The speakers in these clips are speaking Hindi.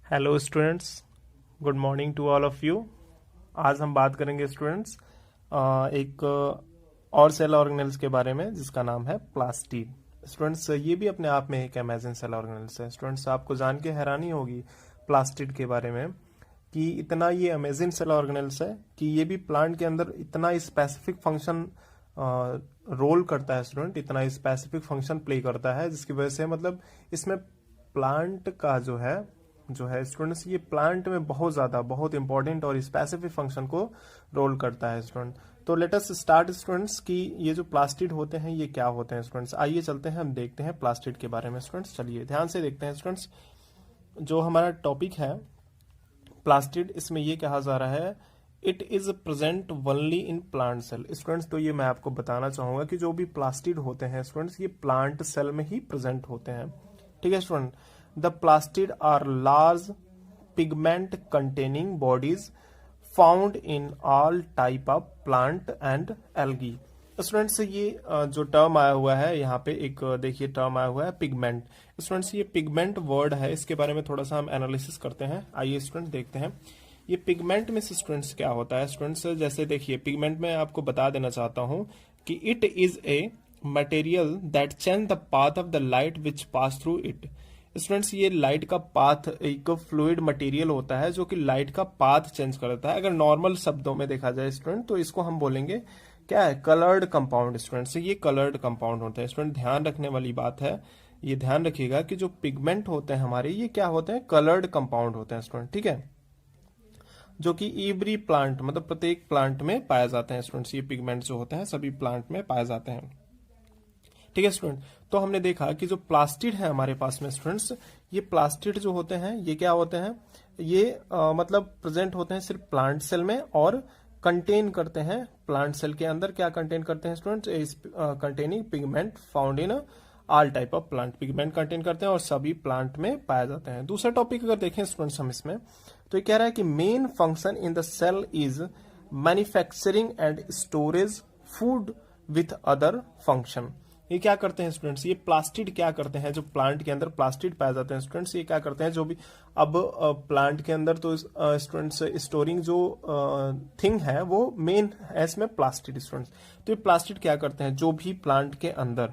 Hello students, good morning to all of you. आज हम बात करेंगे स्टूडेंट्स एक और सेल ऑर्गेनेल्स के बारे में जिसका नाम है प्लास्टिड। स्टूडेंट्स, ये भी अपने आप में एक अमेजिंग सेल ऑर्गेनेल्स है। स्टूडेंट्स, आपको जान के हैरानी होगी प्लास्टिड के बारे में कि इतना ये अमेजिंग सेल ऑर्गेनेल्स है कि ये भी प्लांट के अंदर इतना स्पेसिफिक फंक्शन रोल करता है। स्टूडेंट, इतना स्पेसिफिक फंक्शन प्ले करता है जिसकी वजह से मतलब इसमें प्लांट का जो है स्टूडेंट्स, ये प्लांट में बहुत इंपॉर्टेंट और स्पेसिफिक फंक्शन को रोल करता है स्टूडेंट। तो लेट अस स्टार्ट स्टूडेंट्स कि ये जो प्लास्टिड होते हैं ये क्या होते हैं स्टूडेंट्स। आइए चलते हैं, हम देखते हैं प्लास्टिड के बारे में स्टूडेंट्स। चलिए ध्यान से देखते हैं स्टूडेंट्स, जो हमारा टॉपिक है प्लास्टिड, इसमें ये कहा जा रहा है it is present only in plant cell. Students, तो ये मैं आपको बताना चाहूंगा कि जो भी प्लास्टिड होते हैं स्टूडेंट्स, ये प्लांट सेल में ही प्रेजेंट होते हैं। ठीक है student, the plastid are large pigment containing bodies found in all type of plant and algae. Students, ये जो टर्म आया हुआ है यहाँ पे, एक देखिए टर्म आया हुआ है पिगमेंट। स्टूडेंट्स, ये पिगमेंट वर्ड है, इसके बारे में थोड़ा सा हम एनालिसिस करते हैं। आइए स्टूडेंट देखते हैं ये पिगमेंट में से स्टूडेंट्स क्या होता है। स्टूडेंट्स, जैसे देखिए पिगमेंट में आपको बता देना चाहता हूँ कि it is a material that change the path of the light which pass through it. Students, ये लाइट का पाथ एक फ्लूइड मटेरियल होता है जो कि लाइट का पाथ चेंज करता है। अगर नॉर्मल शब्दों में देखा जाए स्टूडेंट, तो इसको हम बोलेंगे क्या है, कलर्ड कंपाउंड। स्टूडेंट्स, ये कलर्ड कंपाउंड होता है। स्टूडेंट, ध्यान रखने वाली बात है, ये ध्यान रखिएगा कि जो पिगमेंट होते हैं हमारे, ये क्या होते हैं, कलर्ड कंपाउंड होते हैं स्टूडेंट। ठीक है, जो कि एवरी प्लांट मतलब प्रत्येक प्लांट में पाए जाते हैं स्टूडेंट्स। ये पिगमेंट जो होते हैं सभी प्लांट में पाए जाते हैं। ठीक है स्टूडेंट, तो हमने देखा कि जो प्लास्टिड है हमारे पास में स्टूडेंट्स, ये प्लास्टिड जो होते हैं ये क्या होते हैं, ये मतलब प्रेजेंट होते हैं सिर्फ प्लांट सेल में और कंटेन करते हैं प्लांट सेल के अंदर। क्या कंटेन करते हैं students, containing pigment found in all type of plant. Pigment contain करते हैं और सभी प्लांट में पाए जाते हैं। दूसरा टॉपिक अगर देखें स्टूडेंट्स हम इसमें, तो ये कह रहा है कि main function in the cell is manufacturing and storage food with other function. ये क्या करते हैं स्टूडेंट्स, ये प्लास्टिड क्या करते हैं, जो प्लांट के अंदर प्लास्टिड पाए जाते हैं स्टूडेंट्स, ये क्या करते हैं, जो भी अब प्लांट के अंदर तो स्टूडेंट्स स्टोरिंग जो थिंग है वो मेन है इसमें प्लास्टिड स्टूडेंट्स। तो ये प्लास्टिड क्या करते हैं, जो भी प्लांट के अंदर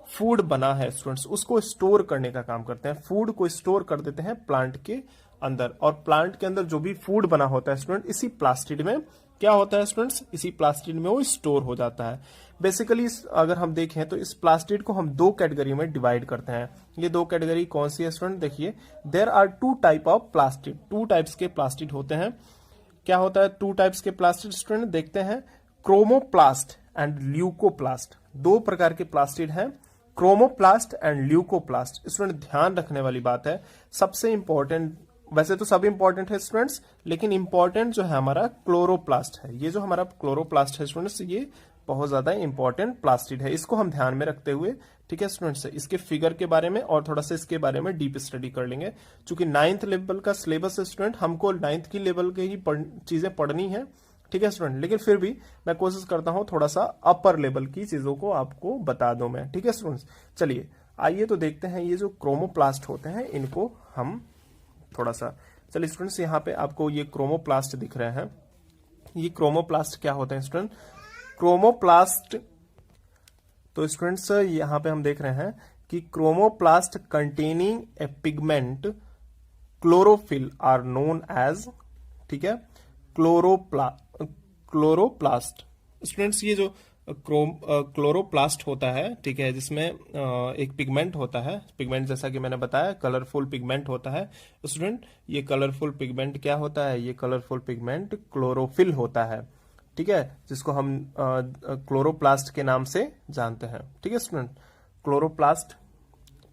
फूड बना है स्टूडेंट्स उसको स्टोर करने का काम करते हैं। फूड को स्टोर कर देते हैं प्लांट के अंदर, और प्लांट के अंदर जो भी फूड बना होता है स्टूडेंट, इसी प्लास्टिड में क्या होता है स्टूडेंट्स, इसी प्लास्टिड में वो स्टोर हो जाता है। बेसिकली अगर हम देखें तो इस प्लास्टिड को हम दो कैटेगरी में डिवाइड करते हैं। ये दो कैटेगरी कौन सी है स्टूडेंट, देखिए there are two type of plastid. Two types के प्लास्टिड होते हैं। क्या होता है टू टाइप्स के प्लास्टिड स्टूडेंट, देखते हैं, क्रोमोप्लास्ट एंड ल्यूकोप्लास्ट। दो प्रकार के प्लास्टिड हैं, क्रोमोप्लास्ट एंड ल्यूकोप्लास्ट। स्टूडेंट, ध्यान रखने वाली बात है, सबसे इंपॉर्टेंट, वैसे तो सब इंपॉर्टेंट है स्टूडेंट्स, लेकिन इंपॉर्टेंट जो है हमारा क्लोरोप्लास्ट है। ये जो हमारा क्लोरोप्लास्ट है स्टूडेंट्स, ये बहुत ज्यादा इंपॉर्टेंट प्लास्टिड है। इसको हम ध्यान में रखते हुए, ठीक है स्टूडेंट्स, इसके फिगर के बारे में और थोड़ा सा इसके बारे में डीप स्टडी कर लेंगे। चूंकि 9th लेवल का सिलेबस है स्टूडेंट, हमको 9th की लेवल के ही चीजें पढ़नी है। ठीक है स्टूडेंट, लेकिन फिर भी मैं कोशिश करता हूं थोड़ा सा अपर लेवल की चीजों को आपको बता दूं मैं। ठीक है स्टूडेंट्स, चलिए आइए तो देखते हैं ये जो क्रोमोप्लास्ट होते हैं इनको हम थोड़ा सा, चलिए स्टूडेंट्स, यहाँ पे आपको ये क्रोमोप्लास्ट दिख रहे हैं। ये क्रोमोप्लास्ट क्या होते हैं स्टूडेंट, क्रोमोप्लास्ट, तो स्टूडेंट्स यहाँ पे हम देख रहे हैं कि chromoplast containing a pigment chlorophyll are known as, ठीक है, क्लोरोप्लास्ट। स्टूडेंट्स, ये जो क्लोरोप्लास्ट होता है, ठीक है, जिसमें एक पिगमेंट होता है, पिगमेंट जैसा कि मैंने बताया कलरफुल पिगमेंट होता है स्टूडेंट। ये कलरफुल पिगमेंट क्या होता है, ये कलरफुल पिगमेंट क्लोरोफिल होता है। ठीक है, जिसको हम क्लोरोप्लास्ट के नाम से जानते हैं। ठीक है स्टूडेंट, क्लोरोप्लास्ट,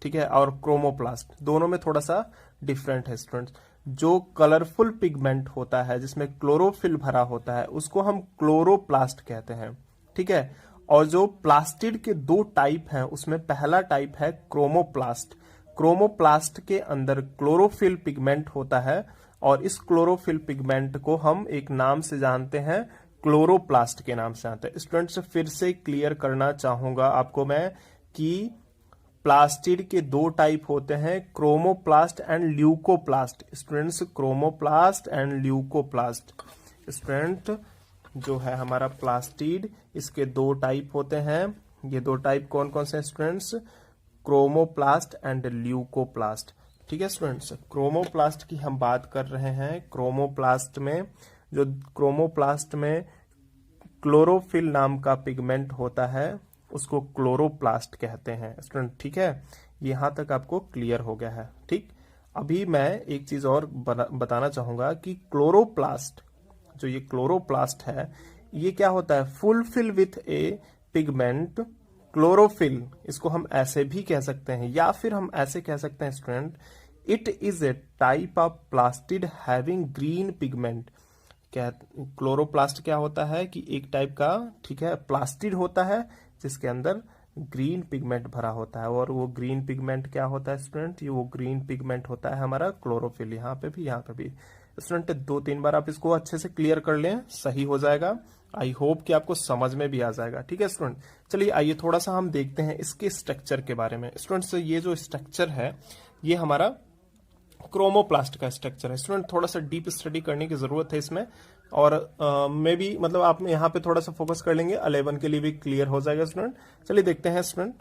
ठीक है, और क्रोमोप्लास्ट दोनों में थोड़ा सा डिफरेंट है स्टूडेंट। जो कलरफुल पिगमेंट होता है जिसमें क्लोरोफिल भरा होता है उसको हम क्लोरोप्लास्ट कहते हैं। ठीक है, और जो प्लास्टिड के दो टाइप हैं उसमें पहला टाइप है क्रोमोप्लास्ट। क्रोमोप्लास्ट के अंदर क्लोरोफिल पिगमेंट होता है और इस क्लोरोफिल पिगमेंट को हम एक नाम से जानते हैं, क्लोरोप्लास्ट के नाम से जानते हैं। स्टूडेंट्स, फिर से क्लियर करना चाहूंगा आपको मैं कि प्लास्टिड के दो टाइप होते हैं, chromoplast and leucoplast. Students, chromoplast and leucoplast. Student, जो है हमारा प्लास्टिड, इसके दो टाइप होते हैं। ये दो टाइप कौन कौन से हैं स्टूडेंट्स? Chromoplast and leucoplast. ठीक है स्टूडेंट्स, क्रोमोप्लास्ट की हम बात कर रहे हैं। क्रोमोप्लास्ट में क्लोरोफिल नाम का पिगमेंट होता है, उसको क्लोरोप्लास्ट कहते हैं स्टूडेंट। ठीक है, यहां तक आपको क्लियर हो गया है। ठीक, अभी मैं एक चीज और बताना चाहूंगा कि क्लोरोप्लास्ट, जो ये क्लोरोप्लास्ट है, ये क्या होता है? Fulfil with A pigment chlorophyll. इसको हम ऐसे भी कह सकते हैं, या फिर हम ऐसे कह सकते हैं student, it is a type of plastid having green pigment. क्या क्लोरोप्लास्ट क्या होता है कि एक टाइप का, ठीक है, प्लास्टिड होता है जिसके अंदर ग्रीन पिगमेंट भरा होता है। और वो ग्रीन पिगमेंट क्या होता है स्टूडेंट? ये वो ग्रीन पिगमेंट होता है हमारा क्लोरोफिल। यहाँ पे भी स्टूडेंट 2-3 बार आप इसको अच्छे से क्लियर कर लें, सही हो जाएगा। आई होप कि आपको समझ में भी आ जाएगा। ठीक है स्टूडेंट, चलिए आइए थोड़ा सा हम देखते हैं इसके स्ट्रक्चर के बारे में। स्टूडेंट्स, ये जो स्ट्रक्चर है ये हमारा क्रोमोप्लास्ट का स्ट्रक्चर है। स्टूडेंट, थोड़ा सा डीप स्टडी करने की जरूरत है इसमें, और मे भी मतलब आप यहाँ पे थोड़ा सा फोकस कर लेंगे, 11 के लिए भी क्लियर हो जाएगा स्टूडेंट। चलिए देखते हैं स्टूडेंट।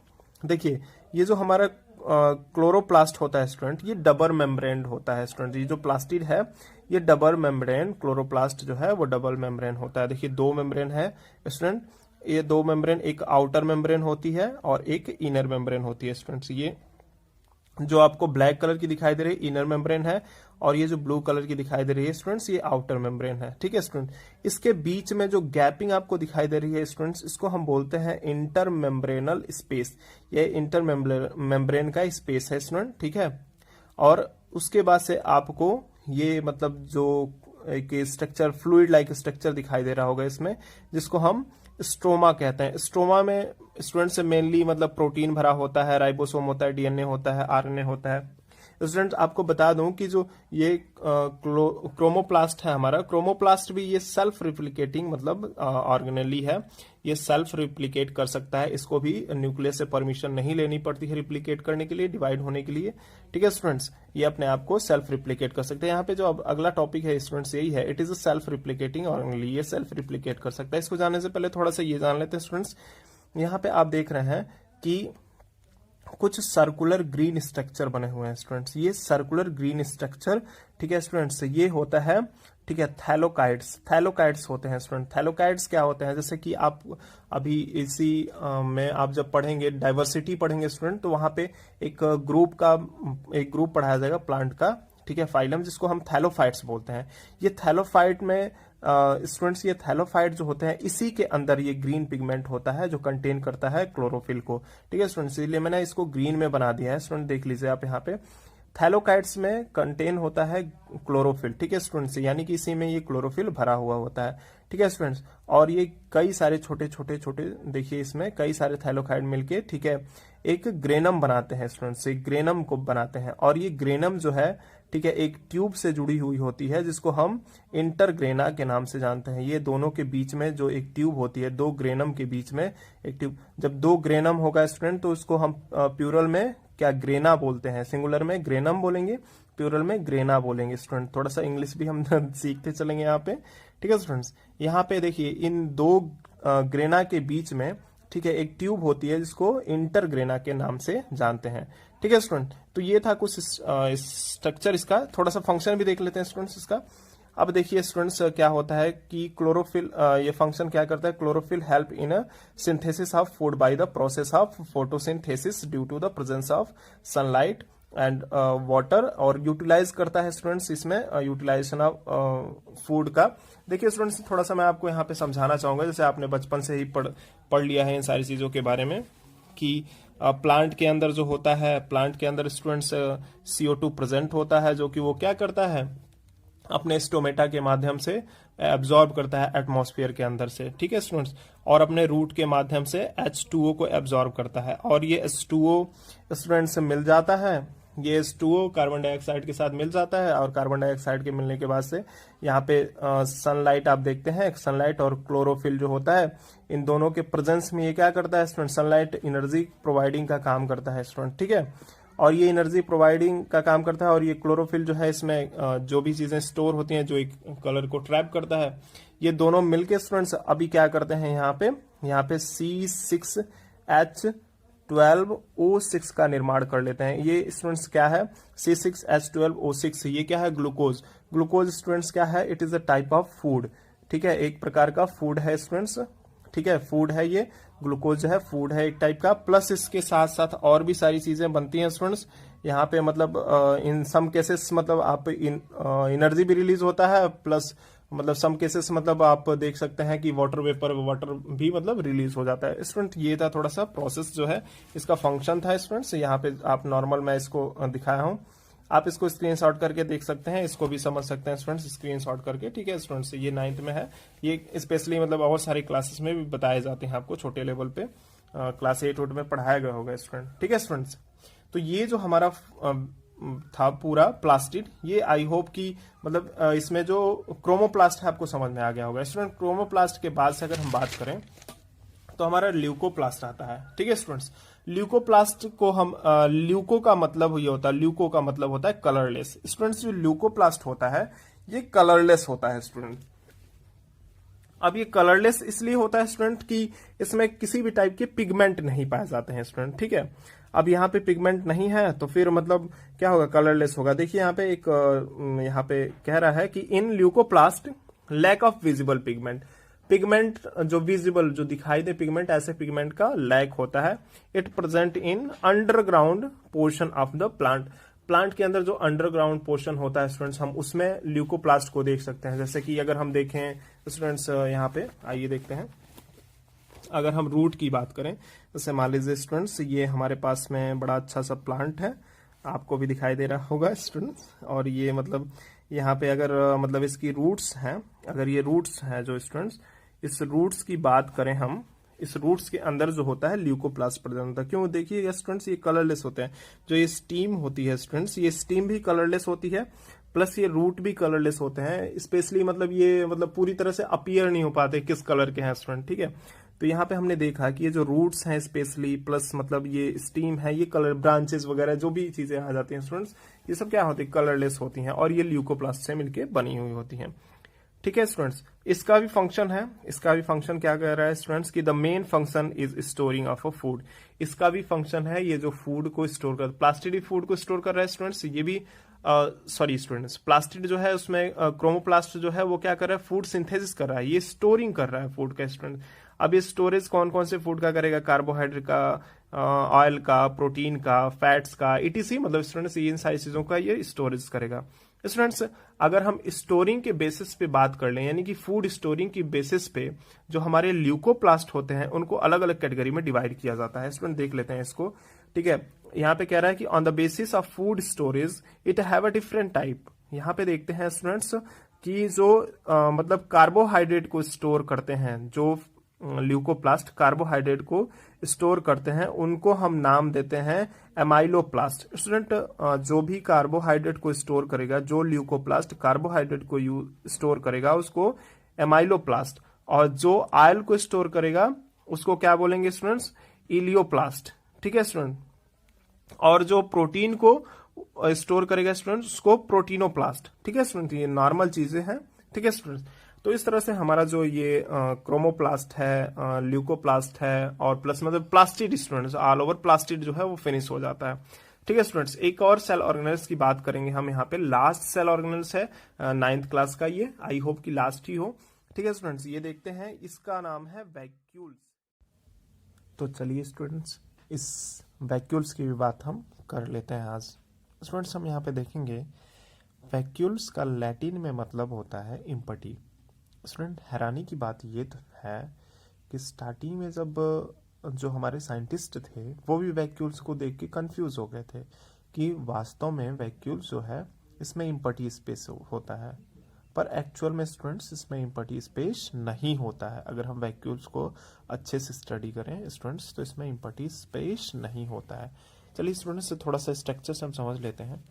देखिए, ये जो हमारा क्लोरोप्लास्ट होता है स्टूडेंट, ये डबल मेम्ब्रेन होता है स्टूडेंट। ये जो प्लास्टिड है ये डबल मेम्ब्रेन, क्लोरोप्लास्ट जो है वो डबल मेम्ब्रेन होता है। देखिए, दो मेम्ब्रेन है स्टूडेंट, ये दो मेम्ब्रेन, एक आउटर मेम्ब्रेन होती है और एक इनर मेम्ब्रेन होती है स्टूडेंट्स। ये जो आपको ब्लैक कलर की दिखाई दे रही है इनर मेम्ब्रेन है, और ये जो ब्लू कलर की दिखाई दे रही है स्टूडेंट्स ये आउटर मेम्ब्रेन है। ठीक है स्टूडेंट, इसके बीच में जो गैपिंग आपको दिखाई दे रही है स्टूडेंट्स, इसको हम बोलते हैं इंटर मेम्ब्रेनल स्पेस। ये इंटर मेम्ब्रेन का स्पेस है स्टूडेंट। ठीक है, और उसके बाद से आपको ये मतलब जो एक स्ट्रक्चर, फ्लूइड लाइक स्ट्रक्चर दिखाई दे रहा होगा इसमें, जिसको हम स्ट्रोमा कहते हैं। स्ट्रोमा में स्टूडेंट से मेनली मतलब प्रोटीन भरा होता है, राइबोसोम होता है, डीएनए होता है, आरएनए होता है। स्टूडेंट, आपको बता दूं कि जो ये क्रोमोप्लास्ट है हमारा, क्रोमोप्लास्ट भी ये सेल्फ रिप्लिकेटिंग मतलब ऑर्गेनेली है। ये सेल्फ रिप्लिकेट कर सकता है, इसको भी न्यूक्लियस से परमिशन नहीं लेनी पड़ती है रिप्लिकेट करने के लिए, डिवाइड होने के लिए। ठीक है स्टूडेंट्स, ये अपने आप को सेल्फ रिप्लिकेट कर सकते हैं। यहाँ पे जो अगला टॉपिक है स्टूडेंट्स यही है, it is a self replicating organelle. ये सेल्फ रिप्लिकेट कर सकता है। इसको जानने से पहले थोड़ा सा ये जान लेते हैं स्टूडेंट्स। यहाँ पे आप देख रहे हैं कि कुछ सर्कुलर ग्रीन स्ट्रक्चर बने हुए हैं स्टूडेंट्स। ये सर्कुलर ग्रीन स्ट्रक्चर, ठीक है स्टूडेंट्स, ये होता है, ठीक है, थैलोकाइड्स होते हैं स्टूडेंट। थैलोकाइड्स क्या होते हैं? जैसे कि आप अभी इसी में आप जब पढ़ेंगे, डाइवर्सिटी पढ़ेंगे स्टूडेंट, तो वहां पे एक ग्रुप पढ़ाया जाएगा प्लांट का, ठीक है, फाइलम, जिसको हम थैलोफाइट्स बोलते हैं। ये थैलोफाइट में स्टूडेंट्स, ये थैलोफाइट जो होते हैं, इसी के अंदर ये ग्रीन पिगमेंट होता है जो कंटेन करता है क्लोरोफिल को। ठीक है स्टूडेंट्स, इसलिए मैंने इसको ग्रीन में बना दिया है स्टूडेंट। देख लीजिए आप यहाँ पे, थैलोकाइट्स में कंटेन होता है क्लोरोफिल। ठीक है स्टूडेंट्स, यानी कि इसी में ये क्लोरोफिल भरा हुआ होता है। ठीक है स्टूडेंट्स, और ये कई सारे छोटे छोटे देखिए इसमें कई सारे थैलोकाइड मिलके, ठीक है, एक ग्रेनम बनाते हैं स्टूडेंट्स। एक ग्रेनम को बनाते हैं, और ये ग्रेनम जो है, ठीक है, एक ट्यूब से जुड़ी हुई होती है जिसको हम इंटरग्रेना के नाम से जानते हैं। ये दोनों के बीच में जो एक ट्यूब होती है, दो ग्रेनम के बीच में एक ट्यूब, जब दो ग्रेनम होगा स्टूडेंट तो उसको हम प्यूरल में क्या ग्रेना बोलते हैं। सिंगुलर में ग्रेनम बोलेंगे, प्यूरल में ग्रेना बोलेंगे स्टूडेंट। थोड़ा सा इंग्लिश भी हम सीखते चलेंगे यहाँ पे। ठीक है स्टूडेंट्स, यहाँ पे देखिए इन दो ग्रेना के बीच में, ठीक है, एक ट्यूब होती है जिसको इंटरग्रेना के नाम से जानते हैं। ठीक है स्टूडेंट, तो ये था कुछ स्ट्रक्चर इसका। थोड़ा सा फंक्शन भी देख लेते हैं स्टूडेंट्स इसका। अब देखिए स्टूडेंट्स क्या होता है कि क्लोरोफिल, ये फंक्शन क्या करता है, chlorophyll help in synthesis of food by the process of photosynthesis due to the presence of sunlight and water, और यूटिलाइज करता है स्टूडेंट्स इसमें यूटिलाइजेशन ऑफ फूड का। देखिए स्टूडेंट्स, थोड़ा सा मैं आपको यहाँ पे समझाना चाहूंगा, जैसे आपने बचपन से ही पढ़ लिया है इन सारी चीजों के बारे में, कि प्लांट के अंदर जो होता है, प्लांट के अंदर स्टूडेंट्स CO2 प्रेजेंट होता है, जो कि वो क्या करता है, अपने स्टोमेटा के माध्यम से एब्जॉर्ब करता है एटमॉस्फेयर के अंदर से। ठीक है स्टूडेंट्स, और अपने रूट के माध्यम से H2O को एब्जॉर्ब करता है, और ये H2O स्टूडेंट्स मिल जाता है, ये H2O कार्बन डाइऑक्साइड के साथ मिल जाता है, और कार्बन डाइऑक्साइड के मिलने के बाद से यहाँ पे सनलाइट आप देखते हैं, सनलाइट और क्लोरोफिल जो होता है, इन दोनों के प्रेजेंस में ये क्या करता है स्टूडेंट, सनलाइट एनर्जी प्रोवाइडिंग का काम करता है स्टूडेंट, ठीक है। और ये एनर्जी प्रोवाइडिंग का काम करता है, और ये क्लोरोफिल जो है इसमें जो भी चीजें स्टोर होती हैं जो एक कलर को ट्रैप करता है, ये दोनों मिलके स्टूडेंट्स अभी क्या करते हैं, यहाँ पे C6H12O6 का निर्माण कर लेते हैं। ये स्टूडेंट्स क्या है, C6H12O6, ये क्या है, ग्लूकोज। ग्लूकोज स्टूडेंट्स क्या है, it is a type of food, ठीक है, एक प्रकार का फूड है स्टूडेंट्स, ठीक है, फूड है ये, ग्लूकोज जो है फूड है एक टाइप का। प्लस इसके साथ साथ और भी सारी चीजें बनती हैं स्टूडेंट्स यहाँ पे, मतलब इन सम केसेस मतलब आप एनर्जी भी रिलीज होता है, प्लस मतलब सम केसेस मतलब आप देख सकते हैं कि वाटर भी मतलब रिलीज हो जाता है स्टूडेंट। ये था थोड़ा सा प्रोसेस जो है, इसका फंक्शन था स्टूडेंट्स। यहाँ पे आप नॉर्मल मैं इसको दिखाया हूँ, आप इसको स्क्रीनशॉट करके देख सकते हैं, इसको भी समझ सकते हैं स्टूडेंट्स स्क्रीनशॉट करके, ठीक है स्टूडेंट्स। ये 9th में है, ये स्पेशली मतलब और सारी क्लासेस में भी बताए जाते हैं आपको, छोटे लेवल पे क्लास 8 में पढ़ाया गया होगा स्टूडेंट, ठीक है स्टूडेंट्स। तो ये जो हमारा था पूरा प्लास्टिड, ये आई होप कि मतलब इसमें जो क्रोमोप्लास्ट है आपको समझ में आ गया होगा स्टूडेंट। क्रोमोप्लास्ट के बाद से अगर हम बात करें तो हमारा ल्यूकोप्लास्ट आता है, ठीक है स्टूडेंट्स। ल्यूकोप्लास्ट को हम ल्यूको का मतलब ये होता है, ल्यूको का मतलब होता है कलरलेस स्टूडेंट्स। जो ल्यूकोप्लास्ट होता है ये कलरलेस होता है स्टूडेंट। अब ये कलरलेस इसलिए होता है स्टूडेंट कि इसमें किसी भी टाइप के पिगमेंट नहीं पाए जाते हैं स्टूडेंट, ठीक है। अब यहाँ पे पिगमेंट नहीं है तो फिर मतलब क्या होगा, कलरलेस होगा। देखिए यहाँ पे एक यहाँ पे कह रहा है कि इन leucoplast lack of visible pigment, pigment जो विजिबल जो दिखाई दे पिगमेंट, ऐसे पिगमेंट का लैक होता है। It present in underground portion of the plant, plant के अंदर जो अंडरग्राउंड पोर्शन होता है स्टूडेंट्स, हम उसमें ल्यूकोप्लास्ट को देख सकते हैं। जैसे कि अगर हम देखें स्टूडेंट्स यहाँ पे आइए देखते हैं, अगर हम रूट की बात करें, जैसे मान लीजिए स्टूडेंट्स ये हमारे पास में बड़ा अच्छा सा प्लांट है, आपको भी दिखाई दे रहा होगा स्टूडेंट्स। और ये मतलब यहाँ पे अगर मतलब इसकी रूट्स हैं, अगर ये रूट्स हैं जो स्टूडेंट्स, इस रूट्स की बात करें हम, इस रूट्स के अंदर जो होता है ल्यूकोप्लास्ट प्रेजेंट होता है। क्यों, देखिए स्टूडेंट्स ये कलरलेस होते हैं। जो ये स्टीम होती है स्टूडेंट्स, ये स्टीम भी कलरलेस होती है, प्लस ये रूट भी कलरलेस होते हैं। स्पेशली मतलब ये मतलब पूरी तरह से अपीयर नहीं हो पाते किस कलर के हैं स्टूडेंट, ठीक है। तो यहाँ पे हमने देखा कि ये जो रूट्स हैं स्पेशली, प्लस मतलब ये स्टीम है, ये कलर ब्रांचेस वगैरह जो भी चीजें आ जाती हैं स्टूडेंट्स, ये सब क्या होती है, कलरलेस होती हैं, और ये ल्यूकोप्लास्ट से मिलके बनी हुई होती हैं, ठीक है स्टूडेंट्स। इसका भी फंक्शन है, इसका भी फंक्शन क्या कह रहा है स्टूडेंट्स की the main function is storing of a food. इसका भी फंक्शन है, ये जो फूड को स्टोर कर, प्लास्टिड फूड को स्टोर कर रहा है स्टूडेंट्स। ये भी सॉरी स्टूडेंट्स, प्लास्टिड जो है उसमें क्रोमोप्लास्ट जो है वो क्या कर रहा है, फूड सिंथेसिस कर रहा है, ये स्टोरिंग कर रहा है फूड का स्टूडेंट। अब ये स्टोरेज कौन कौन से फूड का करेगा, कार्बोहाइड्रेट का, ऑयल का, प्रोटीन का, फैट्स का, इटीसी, मतलब स्टूडेंट्स इन सारी चीजों का ये स्टोरेज करेगा स्टूडेंट्स। अगर हम स्टोरिंग के बेसिस पे बात कर लें, यानी कि फूड स्टोरिंग की बेसिस पे जो हमारे ल्यूकोप्लास्ट होते हैं उनको अलग अलग कैटेगरी में डिवाइड किया जाता है स्टूडेंट। देख लेते हैं इसको, ठीक है। यहाँ पे कह रहा है कि on the basis of food storage it have a different type. यहाँ पे देखते हैं स्टूडेंट्स कि जो मतलब कार्बोहाइड्रेट को स्टोर करते हैं, जो ल्यूकोप्लास्ट कार्बोहाइड्रेट को स्टोर करते हैं, उनको हम नाम देते हैं एमाइलोप्लास्ट स्टूडेंट। जो भी कार्बोहाइड्रेट को स्टोर करेगा, जो ल्यूकोप्लास्ट कार्बोहाइड्रेट को स्टोर करेगा उसको एमाइलोप्लास्ट, और जो ऑयल को स्टोर करेगा उसको क्या बोलेंगे स्टूडेंट्स, इलियोप्लास्ट, ठीक है स्टूडेंट। और जो प्रोटीन को स्टोर करेगा स्टूडेंट्स उसको प्रोटीनोप्लास्ट, ठीक है स्टूडेंट। ये नॉर्मल चीजें हैं, ठीक है स्टूडेंट। तो इस तरह से हमारा जो ये क्रोमोप्लास्ट है, ल्यूकोप्लास्ट है, और प्लस मतलब plastid students, all over plastid जो है वो फिनिश हो जाता है, ठीक है स्टूडेंट्स। एक और सेल ऑर्गेनेल्स की बात करेंगे हम यहाँ पे, लास्ट सेल ऑर्गेनेल्स है 9th क्लास का, ये आई होप कि लास्ट ही हो, ठीक है स्टूडेंट्स। ये देखते हैं, इसका नाम है वैक्यूल्स। तो चलिए स्टूडेंट्स इस वैक्यूल्स की भी बात हम कर लेते हैं आज स्टूडेंट्स। हम यहाँ पे देखेंगे वैक्यूल्स का लैटिन में मतलब होता है इम्पटी स्टूडेंट। हैरानी की बात ये तो है कि स्टार्टिंग में जब जो हमारे साइंटिस्ट थे वो भी वैक्यूल्स को देख के कंफ्यूज हो गए थे कि वास्तव में वैक्यूल्स जो है इसमें इम्पटी स्पेस होता है, पर एक्चुअल में स्टूडेंट्स इसमें इम्पटी स्पेस नहीं होता है। अगर हम वैक्यूल्स को अच्छे से स्टडी करें स्टूडेंट्स तो इसमें इम्पटी स्पेस नहीं होता है, चलिए स्टूडेंट्स थोड़ा सा स्ट्रक्चर से हम समझ लेते हैं।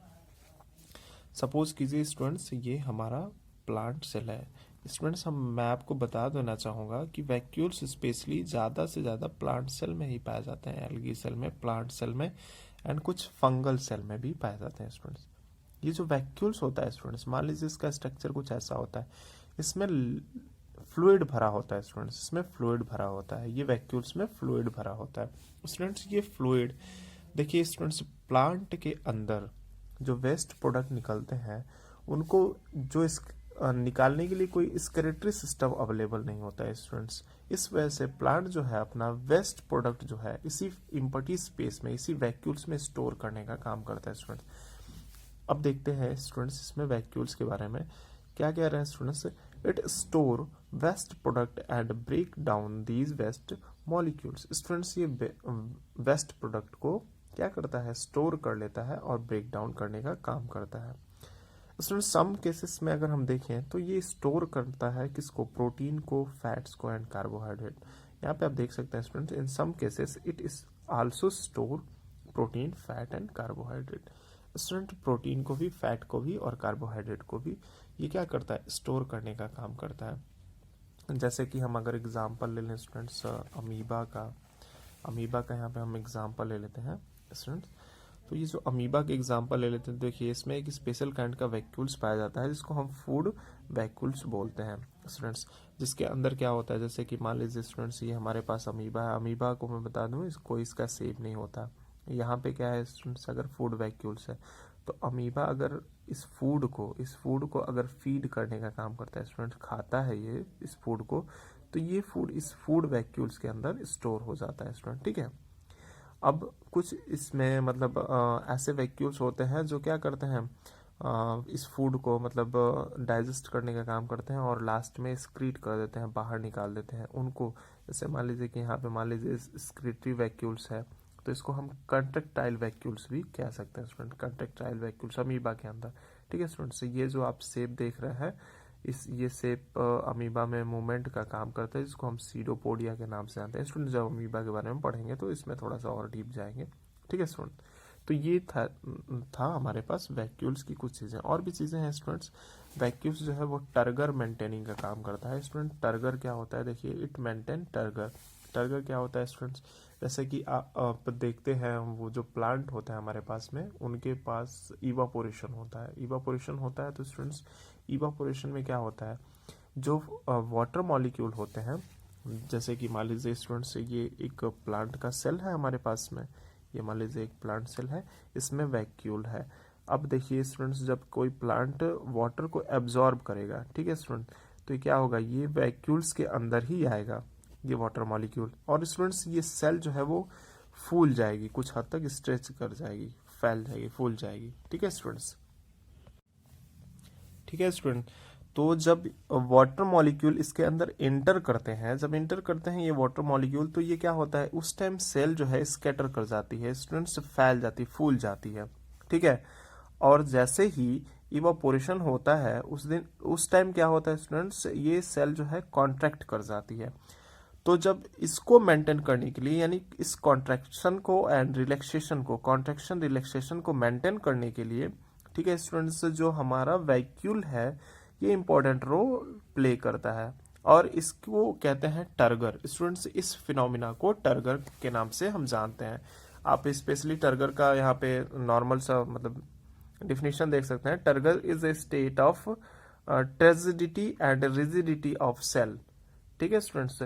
सपोज कीजिए स्टूडेंट्स ये हमारा प्लांट सेल है। स्टूडेंट्स मैं आपको बता देना चाहूँगा कि वैक्यूल्स स्पेशली ज़्यादा से ज़्यादा प्लांट सेल में ही पाए जाते हैं, एल्गी सेल में, प्लांट सेल में एंड कुछ फंगल सेल में भी पाए जाते हैं स्टूडेंट्स। ये जो वैक्यूल्स होता है स्टूडेंट्स, मान लीजिए इसका स्ट्रक्चर कुछ ऐसा होता है, इसमें फ्लूइड भरा होता है स्टूडेंट्स, इसमें फ्लूइड भरा होता है, ये वैक्यूल्स में फ्लूइड भरा होता है स्टूडेंट्स। ये फ्लूइड देखिए स्टूडेंट्स, प्लांट के अंदर जो वेस्ट प्रोडक्ट निकलते हैं उनको जो इस निकालने के लिए कोई स्केलेटरी सिस्टम अवेलेबल नहीं होता है स्टूडेंट्स। इस वजह से प्लांट जो है अपना वेस्ट प्रोडक्ट जो है इसी इम्पटी स्पेस में, इसी वैक्यूल्स में स्टोर करने का काम करता है स्टूडेंट्स। अब देखते हैं स्टूडेंट्स इसमें वैक्यूल्स के बारे में क्या कह रहे हैं students. It store waste product and break down these waste molecules. Students ये वेस्ट प्रोडक्ट को क्या करता है, स्टोर कर लेता है और ब्रेक डाउन करने का काम करता है स्टूडेंट्स। सम केसेस में अगर हम देखें तो ये स्टोर करता है किसको, प्रोटीन को, फैट्स को एंड कार्बोहाइड्रेट। यहाँ पे आप देख सकते हैं students, in some cases it is also store protein, fat and carbohydrate. Student protein को भी, फैट को भी और कार्बोहाइड्रेट को भी ये क्या करता है, स्टोर करने का काम करता है। जैसे कि हम अगर एग्जाम्पल ले लें स्टूडेंट्स अमीबा का यहाँ पे हम एग्जाम्पल ले लेते हैं स्टूडेंट्स। तो ये जो अमीबा के एग्जाम्पल ले लेते हैं, देखिए इसमें एक स्पेशल काइंड का वैक्यूल्स पाया जाता है जिसको हम फूड वैक्यूल्स बोलते हैं स्टूडेंट्स। जिसके अंदर क्या होता है, जैसे कि मान लीजिए स्टूडेंट्स ये हमारे पास अमीबा है, अमीबा को मैं बता दूं इसको इसका शेप नहीं होता। यहाँ पे क्या है स्टूडेंट्स, अगर फूड वैक्यूल्स है तो अमीबा अगर इस फूड को अगर फीड करने का काम करता है स्टूडेंट, खाता है ये इस फूड को, तो ये फूड इस फूड वैक्यूल्स के अंदर स्टोर हो जाता है स्टूडेंट, ठीक है। अब कुछ इसमें मतलब ऐसे वैक्यूल्स होते हैं जो क्या करते हैं, इस फूड को मतलब डाइजेस्ट करने का काम करते हैं और लास्ट में एक्सक्रीट कर देते हैं, बाहर निकाल देते हैं उनको। जैसे मान लीजिए कि यहाँ पे मान लीजिए एक्सक्रीटरी वैक्यूल्स है, तो इसको हम कंट्रेक्टाइल वैक्यूल्स भी कह सकते हैं स्टूडेंट, कंट्रेक्टाइल वैक्यूल्स अमीबा के अंदर, ठीक है स्टूडेंट। तो ये जो आप शेप देख रहे हैं, ये शेप अमीबा में मूवमेंट का काम करता है, जिसको हम सीडोपोडिया के नाम से जानते हैं स्टूडेंट। जब अमीबा के बारे में पढ़ेंगे तो इसमें थोड़ा सा और डीप जाएंगे, ठीक है स्टूडेंट। तो ये था हमारे पास वैक्यूल्स की कुछ चीज़ें, और भी चीज़ें हैं स्टूडेंट्स। वैक्यूल्स जो है वो टर्गर मेंटेनिंग का काम करता है स्टूडेंट। टर्गर क्या होता है, देखिए इट मेंटेन टर्गर। टर्गर क्या होता है स्टूडेंट्स, जैसे कि आप देखते हैं वो जो प्लांट होता है हमारे पास में, उनके पास इवापोरेशन होता है। इवापोरेशन होता है तो स्टूडेंट्स इवापोरेशन में क्या होता है, जो वाटर मॉलिक्यूल होते हैं, जैसे कि मान लीजिए स्टूडेंट्स ये एक प्लांट का सेल है हमारे पास में, ये मान लीजिए एक प्लांट सेल है, इसमें वैक्यूल है। अब देखिए स्टूडेंट्स जब कोई प्लांट वाटर को एब्जॉर्ब करेगा, ठीक है स्टूडेंट, तो ये क्या होगा, ये वैक्यूल्स के अंदर ही आएगा ये वाटर मॉलिक्यूल, और स्टूडेंट्स ये सेल जो है वो फूल जाएगी, कुछ हद तक स्ट्रेच कर जाएगी, फैल जाएगी, फूल जाएगी, ठीक है स्टूडेंट्स, ठीक है स्टूडेंट। तो जब वाटर मॉलिक्यूल इसके अंदर इंटर करते हैं, जब इंटर करते हैं ये वाटर मॉलिक्यूल, तो ये क्या होता है, उस टाइम सेल जो है स्कैटर कर जाती है स्टूडेंट्स, फैल जाती, फूल जाती है, ठीक है। और जैसे ही इवापोरेशन होता है उस टाइम क्या होता है स्टूडेंट्स, ये सेल जो है कॉन्ट्रैक्ट कर जाती है। तो जब इसको मेंटेन करने के लिए, यानी इस कॉन्ट्रैक्शन को एंड रिलैक्सेशन को, कॉन्ट्रैक्शन रिलैक्सेशन को मेंटेन करने के लिए, ठीक है स्टूडेंट्स, जो हमारा वैक्यूल है ये इंपॉर्टेंट रोल प्ले करता है और इसको कहते हैं टर्गर स्टूडेंट्स। इस फिनोमिना को टर्गर के नाम से हम जानते हैं। आप स्पेशली टर्गर का यहाँ पे नॉर्मल सा मतलब डिफिनेशन देख सकते हैं। Turgor is a state of turgidity and rigidity of cell, ठीक है students,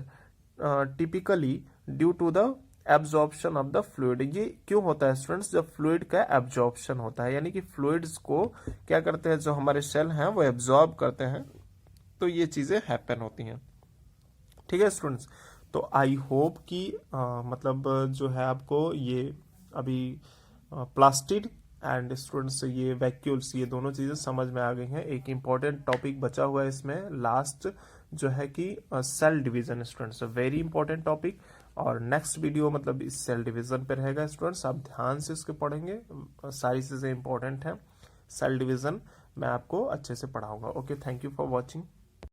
typically due to the absorption of the fluid. ये क्यों होता है स्टूडेंट्स, जब फ्लूइड का एब्जॉर्प्शन होता है, यानी कि फ्लूइड्स को क्या करते हैं, जो हमारे सेल हैं वो एब्जॉर्ब करते हैं, तो ये चीजें हैपन होती हैं, ठीक है स्टूडेंट्स। तो आई होप कि मतलब जो है आपको ये अभी प्लास्टिड एंड स्टूडेंट्स ये वैक्यूल्स, ये दोनों चीजें समझ में आ गई हैं। एक इंपॉर्टेंट टॉपिक बचा हुआ है इसमें लास्ट, जो है कि cell division students, very important topic. और नेक्स्ट वीडियो मतलब इस सेल डिवीजन पे रहेगा स्टूडेंट्स, आप ध्यान से इसके पढ़ेंगे, सारी चीजें इंपॉर्टेंट हैं। सेल डिवीजन मैं आपको अच्छे से पढ़ाऊंगा। Okay, thank you for watching.